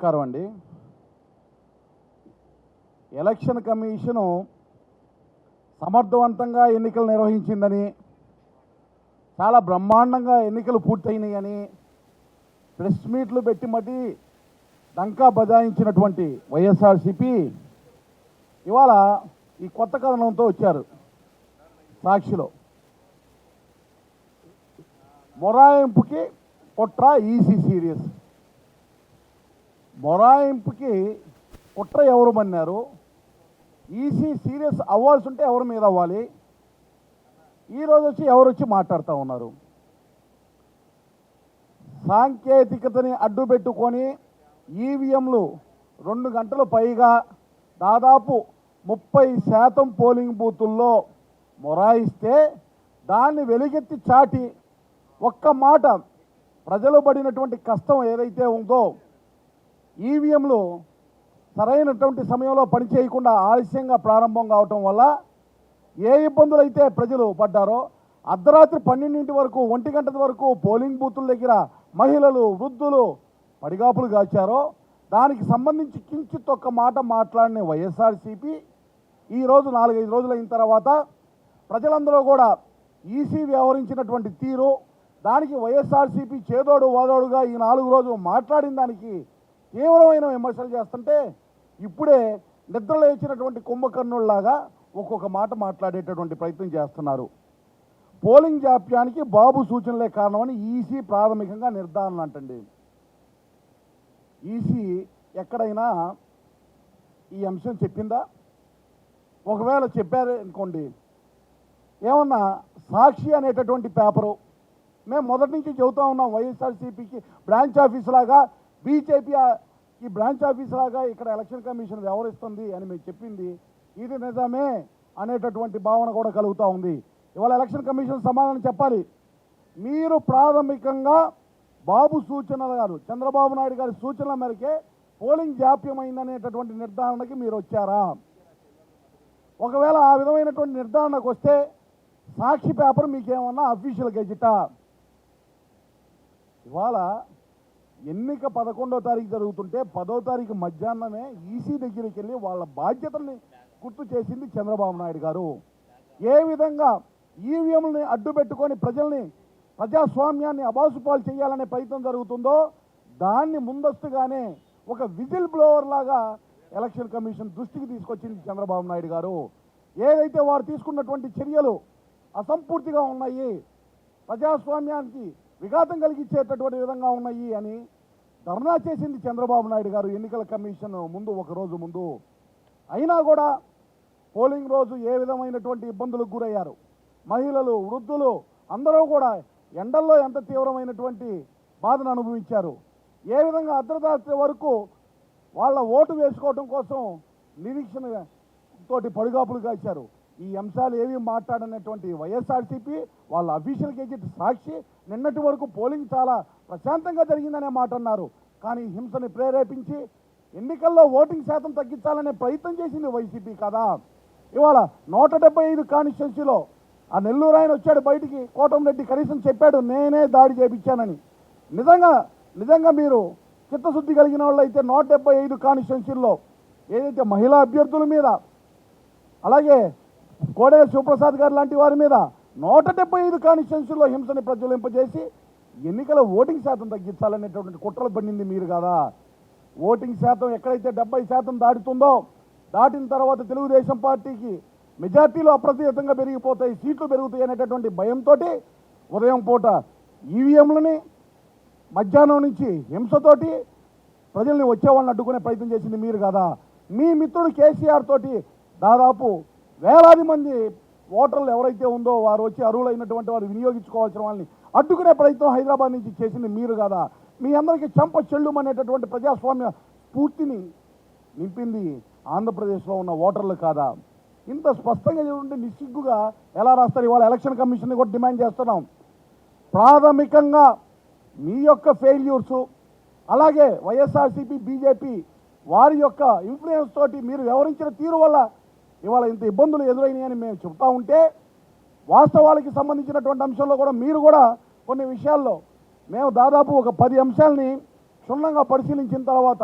నమస్కారం అండి. Election commission సమర్థవంతంగా ఎన్నికలు నిర్వహించిందని, చాలా బ్రహ్మాండంగా ఎన్నికలు పూర్తయినాయని ప్రెస్ మీట్లు పెట్టి మరీ డంకా బజాయించినటువంటి వైఎస్ఆర్సీపీ ఇవాళ ఈ కొత్త కథనంతో వచ్చారు. సాక్షిలో మొరాయింపుకి కుట్ర, ఈసీ సీరియస్. మొరాయింపుకి కుట్ర ఎవరు మన్నారు? ఈసీ సీరియస్ అవ్వాల్సి ఉంటే ఎవరి మీద అవ్వాలి? ఈరోజు వచ్చి ఎవరు వచ్చి మాట్లాడుతూ ఉన్నారు? సాంకేతికతని అడ్డు పెట్టుకొని ఈవీఎంలు 2 గంటలు పైగా దాదాపు 30% పోలింగ్ బూతుల్లో మొరాయిస్తే దాన్ని వెలుగెత్తి చాటి ఒక్క మాట ప్రజలు పడినటువంటి కష్టం ఏదైతే ఉందో, ఈవీఎంలు సరైనటువంటి సమయంలో పనిచేయకుండా ఆలస్యంగా ప్రారంభం కావటం వల్ల ఏ ఇబ్బందులు అయితే ప్రజలు పడ్డారో, అర్ధరాత్రి 12 వరకు 1 గంట వరకు పోలింగ్ బూతుల దగ్గర మహిళలు, వృద్ధులు పడిగాపులు కాచారో, దానికి సంబంధించి కించిత్ ఒక్క మాట మాట్లాడిన వైఎస్ఆర్సీపీ ఈరోజు 4-5 రోజులు అయిన తర్వాత ప్రజలందరూ కూడా ఈసీ వ్యవహరించినటువంటి తీరు, దానికి వైఎస్ఆర్సీపీ చేదోడు వాదోడుగా ఈ 4 రోజులు మాట్లాడిన దానికి తీవ్రమైన విమర్శలు చేస్తుంటే, ఇప్పుడే నిద్రలేచినటువంటి కుంభకర్ణుల్లాగా ఒక్కొక్క మాట మాట్లాడేటటువంటి ప్రయత్నం చేస్తున్నారు. పోలింగ్ జాప్యానికి బాబు సూచనలే కారణమని ఈసీ ప్రాథమికంగా నిర్ధారణ అంటండి. ఈసీ ఎక్కడైనా ఈ అంశం చెప్పిందా? ఒకవేళ చెప్పారు అనుకోండి, ఏమన్నా సాక్షి అనేటటువంటి పేపరు, మేము మొదటి నుంచి చెబుతూ ఉన్నాం, వైఎస్ఆర్సీపీకి బ్రాంచ్ ఆఫీస్ లాగా, బీజేపీ ఈ బ్రాంచ్ ఆఫీస్ లాగా ఇక్కడ ఎలక్షన్ కమిషన్ వ్యవహరిస్తుంది అని మేము చెప్పింది ఇది నిజమే అనేటటువంటి భావన కూడా కలుగుతూ ఉంది. ఇవాళ ఎలక్షన్ కమిషన్ సమాధానం చెప్పాలి. మీరు ప్రాథమికంగా బాబు సూచనలు గారు, చంద్రబాబు నాయుడు గారి సూచనల మేరకే పోలింగ్ జాప్యమైందనేటటువంటి నిర్ధారణకి మీరు వచ్చారా? ఒకవేళ ఆ విధమైనటువంటి నిర్ధారణకు వస్తే సాక్షి పేపర్ మీకేమన్నా అఫీషియల్ గెజిటా? ఇవాళ ఎన్నిక 11వ తారీఖు జరుగుతుంటే 10వ తారీఖు మధ్యాహ్నమే ఈసీ దగ్గరికి వెళ్ళి వాళ్ళ బాధ్యతల్ని గుర్తు చేసింది చంద్రబాబు నాయుడు గారు. ఏ విధంగా ఈవీఎంలని అడ్డు పెట్టుకొని ప్రజాస్వామ్యాన్ని అబాసుపాలు చేయాలనే ప్రయత్నం జరుగుతుందో, దాన్ని ముందస్తుగానే ఒక విజిల్ బ్లోవర్ లాగా ఎలక్షన్ కమిషన్ దృష్టికి తీసుకొచ్చింది చంద్రబాబు నాయుడు గారు. ఏదైతే వారు తీసుకున్నటువంటి చర్యలు అసంపూర్తిగా ఉన్నాయి, ప్రజాస్వామ్యానికి విఘాతం కలిగించేటటువంటి విధంగా ఉన్నాయి అని ధర్నా చేసింది చంద్రబాబు నాయుడు గారు ఎన్నికల కమిషన్ ముందు, ఒక రోజు ముందు. అయినా కూడా పోలింగ్ రోజు ఏ విధమైనటువంటి ఇబ్బందులకు గురయ్యారు మహిళలు, వృద్ధులు అందరూ కూడా ఎండల్లో ఎంత తీవ్రమైనటువంటి బాధను అనుభవించారు. ఏ విధంగా అర్ధరాత్రి వరకు వాళ్ళ ఓటు వేసుకోవడం కోసం నిరీక్షణ తోటి పడిగాపులు కాశారు. ఈ అంశాలు ఏవి మాట్లాడనటువంటి వైఎస్ఆర్సీపీ వాళ్ళ అఫీషియల్ గెజిట్ సాక్షి నిన్నటి వరకు పోలింగ్ చాలా ప్రశాంతంగా జరిగిందనే మాట అన్నారు. కానీ హింసని ప్రేరేపించి ఎన్నికల్లో ఓటింగ్ శాతం తగ్గించాలనే ప్రయత్నం చేసింది వైసీపీ కదా. ఇవాళ 175 కాన్స్టిట్యున్సీలో ఆ నెల్లూరు ఆయన వచ్చాడు బయటికి, కోటంరెడ్డి కనీసం చెప్పాడు నేనే దాడి చేయించానని. నిజంగా మీరు చిత్తశుద్ధి కలిగిన వాళ్ళు అయితే 175 కాన్స్టిట్యున్సీల్లో ఏదైతే మహిళా అభ్యర్థుల మీద, అలాగే కోడెల శివప్రసాద్ గారు లాంటి వారి మీద 175 కాన్స్టిట్యున్సీల్లో హింసని ప్రజ్వలింపజేసి ఎన్నికల ఓటింగ్ శాతం తగ్గించాలనేటువంటి కుట్రలు పడింది మీరు కదా. ఓటింగ్ శాతం ఎక్కడైతే 70% దాటుతుందో, దాటిన తర్వాత తెలుగుదేశం పార్టీకి మెజార్టీలో అప్రతిహతంగా పెరిగిపోతాయి, సీట్లు పెరుగుతాయి అనేటటువంటి భయంతో ఉదయం పూట ఈవీఎంలని, మధ్యాహ్నం నుంచి హింసతోటి ప్రజల్ని వచ్చేవాళ్ళని అడ్డుకునే ప్రయత్నం చేసింది మీరు కదా. మీ మిత్రుడు కేసీఆర్ తోటి దాదాపు వేలాది మంది ఓటర్లు ఎవరైతే ఉందో వారు వచ్చి అర్హులైనటువంటి వారు వినియోగించుకోవాల్సిన వాళ్ళని అడ్డుకునే ప్రయత్నం హైదరాబాద్ నుంచి చేసింది మీరు కదా. మీ అందరికీ చెంప చెల్లుమనేటటువంటి ప్రజాస్వామ్య స్ఫూర్తిని నింపింది ఆంధ్రప్రదేశ్లో ఉన్న ఓటర్లు కాదా. ఇంత స్పష్టంగా ఉంటే నిస్సిగ్గుగా ఎలా రాస్తారు? ఇవాళ ఎలక్షన్ కమిషన్ని కూడా డిమాండ్ చేస్తున్నాం. ప్రాథమికంగా మీ యొక్క ఫెయిల్యూర్సు, అలాగే వైఎస్ఆర్సీపీ, బీజేపీ వారి యొక్క ఇన్ఫ్లుయెన్స్ తోటి మీరు వ్యవహరించిన తీరు వల్ల ఇవాళ ఇంత ఇబ్బందులు ఎదురైనాయని మేము చెప్తా ఉంటే, వాస్తవాలకి సంబంధించినటువంటి అంశంలో కూడా మీరు కూడా కొన్ని విషయాల్లో మేము దాదాపు ఒక 10 అంశాలని క్షుణ్ణంగా పరిశీలించిన తర్వాత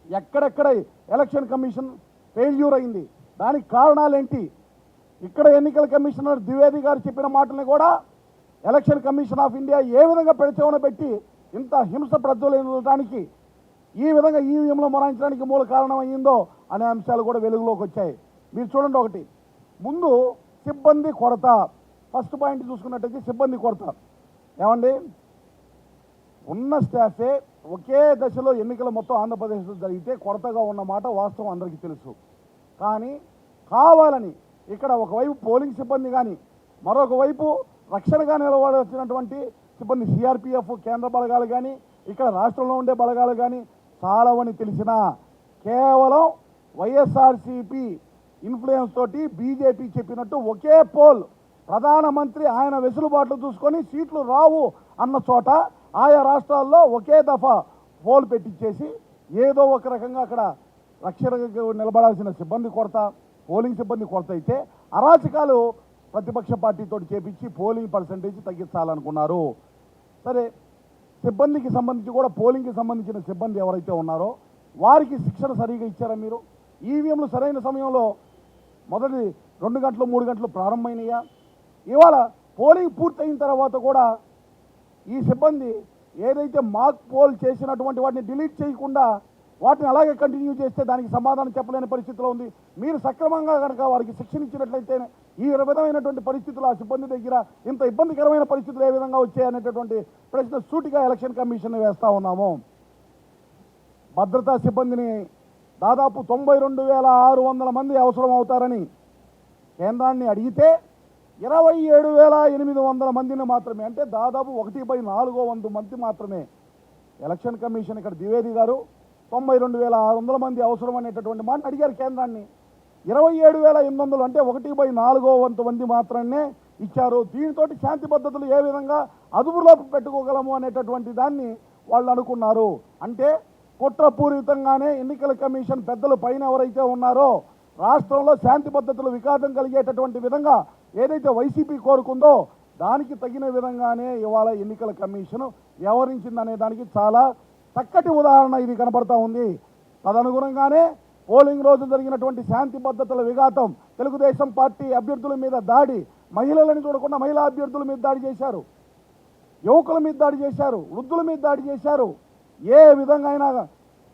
ఎక్కడెక్కడ ఎలక్షన్ కమిషన్ ఫెయిల్యూర్ అయింది, దానికి కారణాలేంటి? ఇక్కడ ఎన్నికల కమిషనర్ ద్వివేది గారు చెప్పిన మాటల్ని కూడా ఎలక్షన్ కమిషన్ ఆఫ్ ఇండియా ఏ విధంగా పెడచెవన పెట్టి ఇంత హింస ప్రజ్వలించడానికి, ఈ విధంగా ఈవీఎంలో మొరాయించడానికి మూల కారణం అయ్యిందో అనే అంశాలు కూడా వెలుగులోకి వచ్చాయి. మీరు చూడండి, ఒకటి ముందు సిబ్బంది కొరత. ఫస్ట్ పాయింట్ చూసుకున్నట్టయితే సిబ్బంది కొరత. ఏమండి, ఉన్న స్టాఫే ఒకే దశలో ఎన్నికలు మొత్తం ఆంధ్రప్రదేశ్లో జరిగితే కొరతగా ఉన్న మాట వాస్తవం అందరికీ తెలుసు. కానీ కావాలని ఇక్కడ ఒకవైపు పోలింగ్ సిబ్బంది కానీ మరొక వైపు రక్షణగా నిలబడాల్సినటువంటి సిబ్బంది సిఆర్పిఎఫ్ కేంద్ర బలగాలు కానీ ఇక్కడ రాష్ట్రంలో ఉండే బలగాలు కానీ చాలావని తెలిసినా కేవలం వైఎస్ఆర్సీపీ ఇన్ఫ్లుయెన్స్ తోటి బీజేపీ చెప్పినట్టు ఒకే పోల్ ప్రధానమంత్రి ఆయన వెసులుబాట్లు చూసుకొని సీట్లు రావు అన్న చోట ఆయా రాష్ట్రాల్లో ఒకే దఫా పోల్ పెట్టించేసి ఏదో ఒక రకంగా అక్కడ రక్షణకు నిలబడాల్సిన సిబ్బంది కొరత, పోలింగ్ సిబ్బంది కొరత అయితే అరాచకాలు ప్రతిపక్ష పార్టీతో చేపించి పోలింగ్ పర్సంటేజ్ తగ్గించాలనుకున్నారు. సరే, సిబ్బందికి సంబంధించి కూడా పోలింగ్కి సంబంధించిన సిబ్బంది ఎవరైతే ఉన్నారో వారికి శిక్షణ సరిగా ఇచ్చారా మీరు? ఈవీఎంలు సరైన సమయంలో మొదటి 2 గంటలు 3 గంటలు ప్రారంభమైనయా? ఇవాళ పోలింగ్ పూర్తయిన తర్వాత కూడా ఈ సిబ్బంది ఏదైతే మాక్ పోల్ చేసినటువంటి వాటిని డిలీట్ చేయకుండా వాటిని అలాగే కంటిన్యూ చేస్తే దానికి సమాధానం చెప్పలేని పరిస్థితిలో ఉంది. మీరు సక్రమంగా కనుక వారికి శిక్షణ ఇచ్చినట్లయితే ఈ విధమైనటువంటి పరిస్థితులు ఆ సిబ్బంది దగ్గర ఇంత ఇబ్బందికరమైన పరిస్థితులు ఏ విధంగా వచ్చాయనేటటువంటి ప్రశ్న సూటిగా ఎలక్షన్ కమిషన్ వేస్తూ ఉన్నాము. భద్రతా సిబ్బందిని దాదాపు 92,600 మంది అవసరం అవుతారని కేంద్రాన్ని అడిగితే 27,800 మందిని మాత్రమే, అంటే దాదాపు 1/400 మంది మాత్రమే ఎలక్షన్ కమిషన్ ఇక్కడ ద్వివేది గారు 92,600 మంది అవసరం అనేటటువంటి మాట అడిగారు కేంద్రాన్ని. 27,800 అంటే 1/400 మంది మాత్రమే ఇచ్చారు. దీనితో శాంతి భద్రతలు ఏ విధంగా అదుపులో పెట్టుకోగలము అనేటటువంటి దాన్ని వాళ్ళు అనుకున్నారు. అంటే కుట్రపూరితంగానే ఎన్నికల కమిషన్ పెద్దలు పైన ఎవరైతే ఉన్నారో రాష్ట్రంలో శాంతి భద్రతలు వికాసం కలిగేటటువంటి విధంగా ఏదైతే వైసీపీ కోరుకుందో దానికి తగిన విధంగానే ఇవాళ ఎన్నికల కమిషన్ వ్యవహరించిందనే దానికి చాలా చక్కటి ఉదాహరణ ఇది కనబడతా ఉంది. తదనుగుణంగానే పోలింగ్ రోజు జరిగినటువంటి శాంతి భద్రతల విఘాతం, తెలుగుదేశం పార్టీ అభ్యర్థుల మీద దాడి, మహిళలను చూడకుండా మహిళా అభ్యర్థుల మీద దాడి చేశారు, యువకుల మీద దాడి చేశారు, వృద్ధుల మీద దాడి చేశారు. ఏ విధంగా అయినా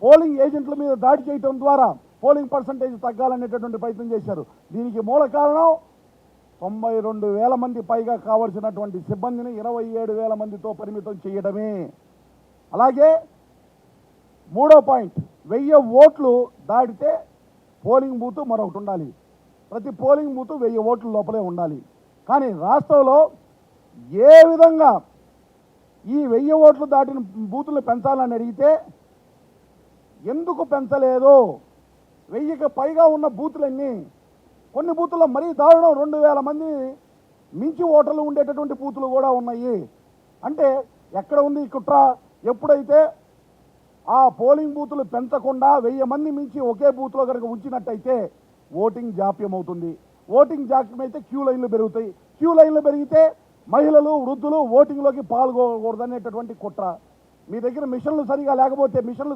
పోలింగ్ ఏజెంట్ల మీద దాడి చేయడం ద్వారా పోలింగ్ పర్సంటేజ్ తగ్గాలనేటటువంటి ప్రయత్నం చేశారు. దీనికి మూల కారణం 92,000 మంది పైగా కావలసినటువంటి సిబ్బందిని 27,000 మందితో పరిమితం చేయడమే. అలాగే మూడో పాయింట్, 1000 ఓట్లు దాటితే పోలింగ్ బూత్ మరొకటి ఉండాలి. ప్రతి పోలింగ్ బూత్ 1000 ఓట్ల లోపలే ఉండాలి. కానీ రాష్ట్రంలో ఏ విధంగా ఈ 1000 ఓట్లు దాటిన బూతులు పెంచాలని అడిగితే ఎందుకు పెంచలేదు? 1000కి పైగా ఉన్న బూతులన్నీ, కొన్ని బూతుల్లో మరీ దారుణం 2,000 మంది మించి ఓటర్లు ఉండేటటువంటి బూతులు కూడా ఉన్నాయి. అంటే ఎక్కడ ఉంది ఈ కుట్ర? ఎప్పుడైతే ఆ పోలింగ్ బూతులు పెంచకుండా 1000 మంది మించి ఒకే బూత్లో కనుక ఉంచినట్టయితే ఓటింగ్ జాప్యం అవుతుంది. ఓటింగ్ జాప్యం అయితే క్యూ లైన్లు పెరుగుతాయి. క్యూ లైన్లు పెరిగితే మహిళలు, వృద్ధులు ఓటింగ్లోకి పాల్గొకూడదనేటటువంటి కుట్ర. మీ దగ్గర మిషన్లు సరిగా లేకపోతే, మిషన్లు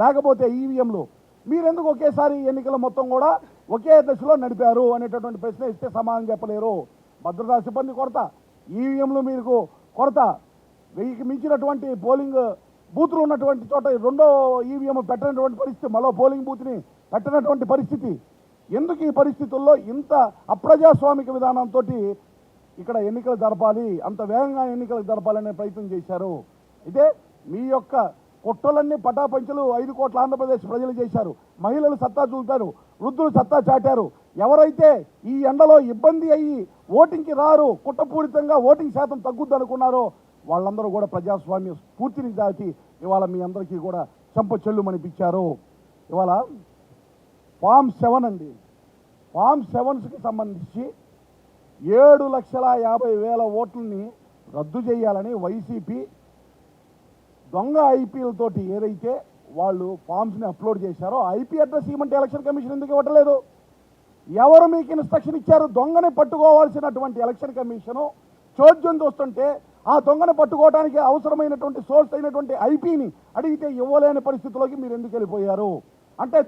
లేకపోతే ఈవీఎంలు మీరెందుకు ఒకేసారి ఎన్నికల మొత్తం కూడా ఒకే దశలో నడిపారు అనేటటువంటి ప్రశ్న ఇస్తే సమాధానం చెప్పలేరు. భద్రతా సిబ్బంది కొరత, ఈవీఎంలు మీకు కొరత, 1000కి మించినటువంటి పోలింగ్ బూతులు ఉన్నటువంటి చోట రెండో ఈవీఎం పెట్టినటువంటి పరిస్థితి, మరో పోలింగ్ బూత్ని పెట్టినటువంటి పరిస్థితి. ఎందుకు ఈ పరిస్థితుల్లో ఇంత అప్రజాస్వామిక విధానంతో ఇక్కడ ఎన్నికలు జరపాలి, అంత వేగంగా ఎన్నికలు జరపాలనే ప్రయత్నం చేశారు? ఇదే మీ యొక్క కుట్రలన్నీ పటాపంచలు 5 కోట్ల ఆంధ్రప్రదేశ్ ప్రజలు చేశారు. మహిళలు సత్తా చూపారు, వృద్ధులు సత్తా చాటారు. ఎవరైతే ఈ ఎండలో ఇబ్బంది అయ్యి ఓటింగ్కి రారు, కుట్రపూరితంగా ఓటింగ్ శాతం తగ్గుద్ది అనుకున్నారో వాళ్ళందరూ కూడా ప్రజాస్వామ్య స్ఫూర్తిని దాటి ఇవాళ మీ అందరికీ కూడా చెంప చెల్లుమనిపించారు. ఇవాళ ఫామ్ 7 అండి, ఫామ్ 7కి సంబంధించి 7,50,000 ఓట్లని రద్దు చేయాలని వైసీపీ దొంగ ఐపీలతోటి ఏదైతే వాళ్ళు ఫామ్స్ని అప్లోడ్ చేశారో ఐపీ అడ్రస్ ఇవ్వమంటే ఎలక్షన్ కమిషన్ ఎందుకు ఇవ్వట్లేదు? ఎవరు మీకు ఇన్స్ట్రక్షన్ ఇచ్చారు? దొంగని పట్టుకోవాల్సినటువంటి ఎలక్షన్ కమిషను చోద్యం చూస్తుంటే ఆ దొంగను పట్టుకోవడానికి అవసరమైనటువంటి సోర్స్ అయినటువంటి ఐపీని అడిగితే ఇవ్వలేని పరిస్థితిలోకి మీరు ఎందుకు వెళ్ళిపోయారు? అంటే